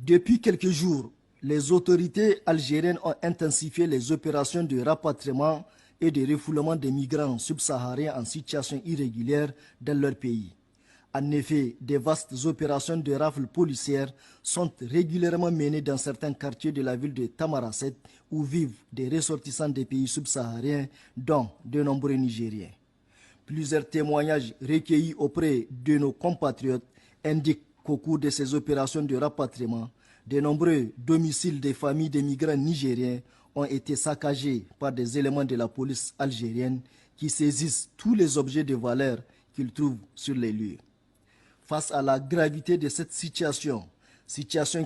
Depuis quelques jours, les autorités algériennes ont intensifié les opérations de rapatriement et de refoulement des migrants subsahariens en situation irrégulière dans leur pays. En effet, des vastes opérations de rafles policières sont régulièrement menées dans certains quartiers de la ville de Tamaracet où vivent des ressortissants des pays subsahariens, dont de nombreux Nigériens. Plusieurs témoignages recueillis auprès de nos compatriotes indiquent qu'au cours de ces opérations de rapatriement, de nombreux domiciles des familles des migrants nigériens ont été saccagés par des éléments de la police algérienne qui saisissent tous les objets de valeur qu'ils trouvent sur les lieux. Face à la gravité de cette situation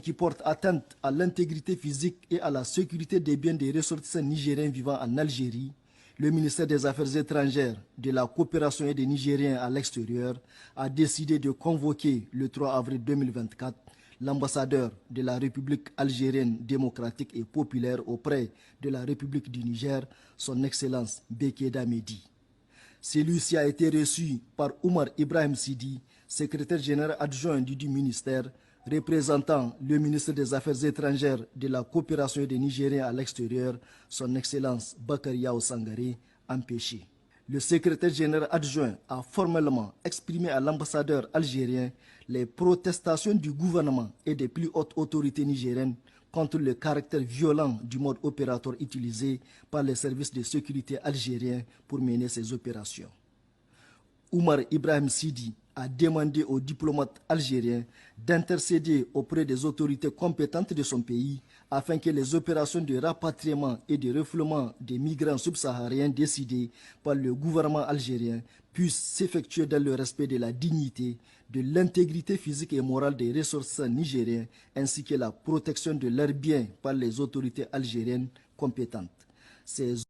qui porte atteinte à l'intégrité physique et à la sécurité des biens des ressortissants nigériens vivant en Algérie, le ministère des Affaires étrangères, de la coopération et des Nigériens à l'extérieur a décidé de convoquer le 3 avril 2024 l'ambassadeur de la République algérienne démocratique et populaire auprès de la République du Niger, son Excellence Bekeda Mehdi. Celui-ci a été reçu par Oumar Ibrahim Sidi, secrétaire général adjoint du ministère, représentant le ministre des Affaires étrangères, de la coopération et des Nigériens à l'extérieur, son Excellence Bakary Yao Sangaré, empêché. Le secrétaire général adjoint a formellement exprimé à l'ambassadeur algérien les protestations du gouvernement et des plus hautes autorités nigériennes contre le caractère violent du mode opératoire utilisé par les services de sécurité algériens pour mener ces opérations. Oumar Ibrahim Sidi a demandé aux diplomates algériens d'intercéder auprès des autorités compétentes de son pays afin que les opérations de rapatriement et de refoulement des migrants subsahariens décidées par le gouvernement algérien puissent s'effectuer dans le respect de la dignité, de l'intégrité physique et morale des ressortissants nigériens ainsi que la protection de leurs biens par les autorités algériennes compétentes. Ces